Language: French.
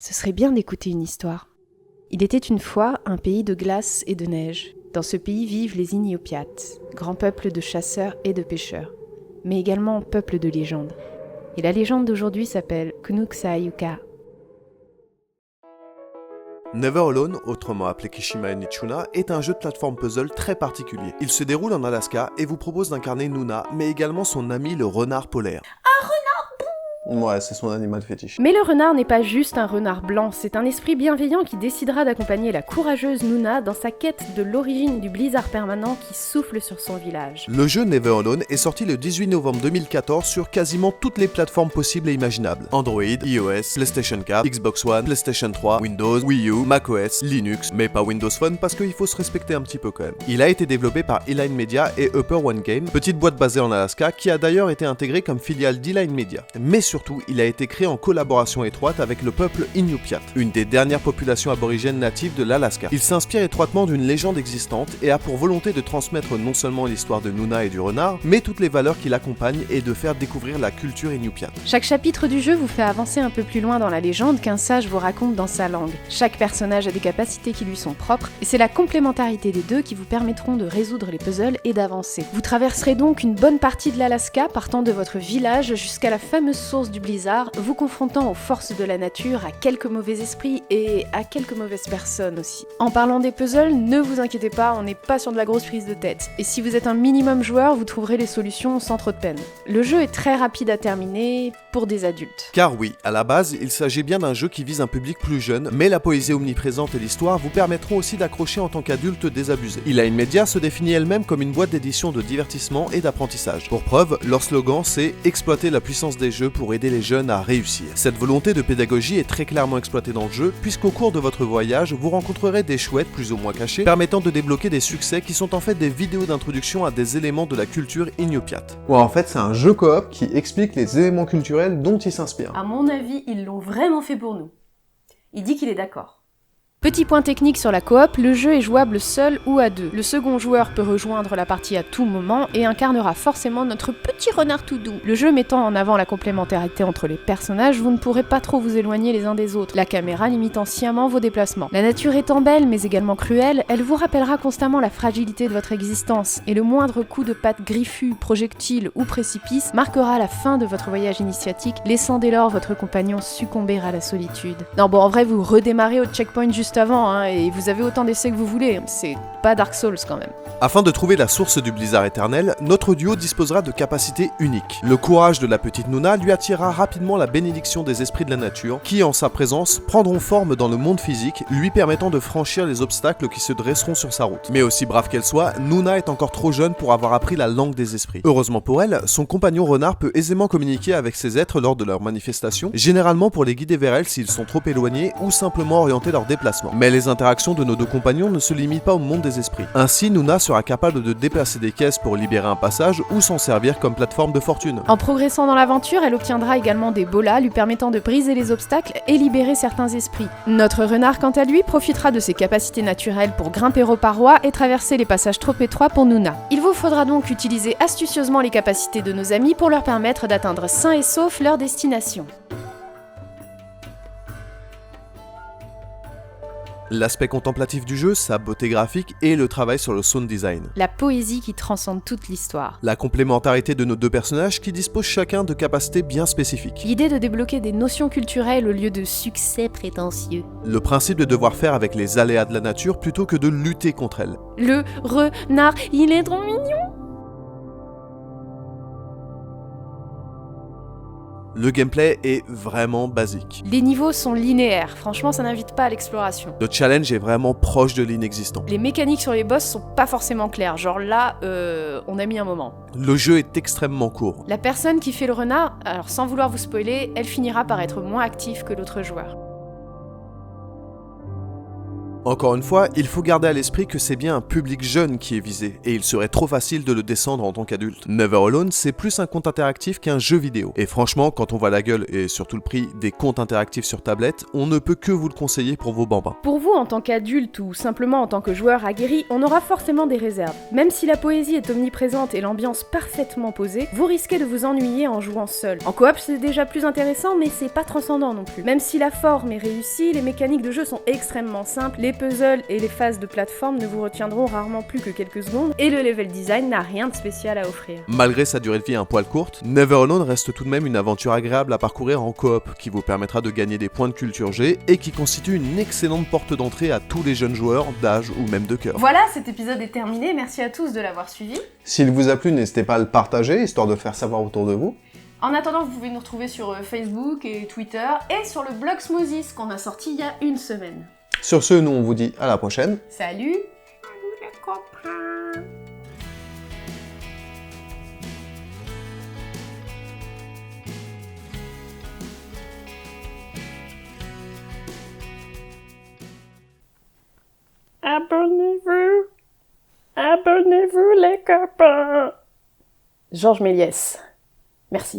Ce serait bien d'écouter une histoire. Il était une fois un pays de glace et de neige. Dans ce pays vivent les Iñupiat, grand peuple de chasseurs et de pêcheurs, mais également peuple de légende. Et la légende d'aujourd'hui s'appelle Kunuksayuka. Never Alone, autrement appelé Kishima Nichuna, est un jeu de plateforme puzzle très particulier. Il se déroule en Alaska et vous propose d'incarner Nuna, mais également son ami le renard polaire. Ouais, c'est son animal fétiche. Mais le renard n'est pas juste un renard blanc, c'est un esprit bienveillant qui décidera d'accompagner la courageuse Nuna dans sa quête de l'origine du blizzard permanent qui souffle sur son village. Le jeu Never Alone est sorti le 18 novembre 2014 sur quasiment toutes les plateformes possibles et imaginables. Android, iOS, PlayStation 4, Xbox One, PlayStation 3, Windows, Wii U, macOS, Linux, mais pas Windows Phone parce qu'il faut se respecter un petit peu quand même. Il a été développé par Eline Media et Upper One Game, petite boîte basée en Alaska qui a d'ailleurs été intégrée comme filiale d'Eline Media. Mais surtout, il a été créé en collaboration étroite avec le peuple Iñupiat, une des dernières populations aborigènes natives de l'Alaska. Il s'inspire étroitement d'une légende existante et a pour volonté de transmettre non seulement l'histoire de Nuna et du renard, mais toutes les valeurs qui l'accompagnent et de faire découvrir la culture Iñupiat. Chaque chapitre du jeu vous fait avancer un peu plus loin dans la légende qu'un sage vous raconte dans sa langue. Chaque personnage a des capacités qui lui sont propres, et c'est la complémentarité des deux qui vous permettront de résoudre les puzzles et d'avancer. Vous traverserez donc une bonne partie de l'Alaska, partant de votre village jusqu'à la fameuse source du blizzard, vous confrontant aux forces de la nature, à quelques mauvais esprits et à quelques mauvaises personnes aussi. En parlant des puzzles, ne vous inquiétez pas, on n'est pas sur de la grosse prise de tête. Et si vous êtes un minimum joueur, vous trouverez les solutions sans trop de peine. Le jeu est très rapide à terminer pour des adultes. Car oui, à la base, il s'agit bien d'un jeu qui vise un public plus jeune, mais la poésie omniprésente et l'histoire vous permettront aussi d'accrocher en tant qu'adulte désabusé. Eline Media se définit elle-même comme une boîte d'édition de divertissement et d'apprentissage. Pour preuve, leur slogan c'est « Exploiter la puissance des jeux pour aider les jeunes à réussir ». Cette volonté de pédagogie est très clairement exploitée dans le jeu, puisqu'au cours de votre voyage, vous rencontrerez des chouettes plus ou moins cachées, permettant de débloquer des succès qui sont en fait des vidéos d'introduction à des éléments de la culture Iñupiat. Ouais, en fait, c'est un jeu coop qui explique les éléments culturels dont il s'inspire. À mon avis, ils l'ont vraiment fait pour nous. Il dit qu'il est d'accord. Petit point technique sur la coop, le jeu est jouable seul ou à deux. Le second joueur peut rejoindre la partie à tout moment et incarnera forcément notre petit renard tout doux. Le jeu mettant en avant la complémentarité entre les personnages, vous ne pourrez pas trop vous éloigner les uns des autres, la caméra limitant sciemment vos déplacements. La nature étant belle mais également cruelle, elle vous rappellera constamment la fragilité de votre existence, et le moindre coup de patte griffu, projectile ou précipice marquera la fin de votre voyage initiatique, laissant dès lors votre compagnon succomber à la solitude. Non bon, en vrai, vous redémarrez au checkpoint juste avant, et vous avez autant d'essais que vous voulez, c'est pas Dark Souls quand même. Afin de trouver la source du blizzard éternel, notre duo disposera de capacités uniques. Le courage de la petite Nuna lui attirera rapidement la bénédiction des esprits de la nature, qui en sa présence prendront forme dans le monde physique, lui permettant de franchir les obstacles qui se dresseront sur sa route. Mais aussi brave qu'elle soit, Nuna est encore trop jeune pour avoir appris la langue des esprits. Heureusement pour elle, son compagnon renard peut aisément communiquer avec ces êtres lors de leurs manifestations, généralement pour les guider vers elle s'ils sont trop éloignés ou simplement orienter leur déplacement. Mais les interactions de nos deux compagnons ne se limitent pas au monde des esprits. Ainsi, Nuna sera capable de déplacer des caisses pour libérer un passage ou s'en servir comme plateforme de fortune. En progressant dans l'aventure, elle obtiendra également des bolas lui permettant de briser les obstacles et libérer certains esprits. Notre renard, quant à lui, profitera de ses capacités naturelles pour grimper aux parois et traverser les passages trop étroits pour Nuna. Il vous faudra donc utiliser astucieusement les capacités de nos amis pour leur permettre d'atteindre sains et saufs leur destination. L'aspect contemplatif du jeu, sa beauté graphique et le travail sur le sound design. La poésie qui transcende toute l'histoire. La complémentarité de nos deux personnages qui disposent chacun de capacités bien spécifiques. L'idée de débloquer des notions culturelles au lieu de succès prétentieux. Le principe de devoir faire avec les aléas de la nature plutôt que de lutter contre elle. Le renard, il est trop mignon. Le gameplay est vraiment basique. Les niveaux sont linéaires, franchement ça n'invite pas à l'exploration. Le challenge est vraiment proche de l'inexistant. Les mécaniques sur les boss sont pas forcément claires, genre là, on a mis un moment. Le jeu est extrêmement court. La personne qui fait le renard, alors sans vouloir vous spoiler, elle finira par être moins active que l'autre joueur. Encore une fois, il faut garder à l'esprit que c'est bien un public jeune qui est visé, et il serait trop facile de le descendre en tant qu'adulte. Never Alone, c'est plus un conte interactif qu'un jeu vidéo. Et franchement, quand on voit la gueule et surtout le prix des contes interactifs sur tablette, on ne peut que vous le conseiller pour vos bambins. Pour vous, en tant qu'adulte ou simplement en tant que joueur aguerri, on aura forcément des réserves. Même si la poésie est omniprésente et l'ambiance parfaitement posée, vous risquez de vous ennuyer en jouant seul. En coop, c'est déjà plus intéressant, mais c'est pas transcendant non plus. Même si la forme est réussie, les mécaniques de jeu sont extrêmement simples, les puzzles et les phases de plateforme ne vous retiendront rarement plus que quelques secondes, et le level design n'a rien de spécial à offrir. Malgré sa durée de vie un poil courte, Never Alone reste tout de même une aventure agréable à parcourir en coop, qui vous permettra de gagner des points de culture G et qui constitue une excellente porte d'entrée à tous les jeunes joueurs d'âge ou même de cœur. Voilà, cet épisode est terminé, merci à tous de l'avoir suivi. S'il vous a plu, n'hésitez pas à le partager, histoire de faire savoir autour de vous. En attendant, vous pouvez nous retrouver sur Facebook et Twitter, et sur le blog Smoothies qu'on a sorti il y a une semaine. Sur ce, nous on vous dit à la prochaine. Salut! Abonnez-vous les copains. Georges Méliès. Merci.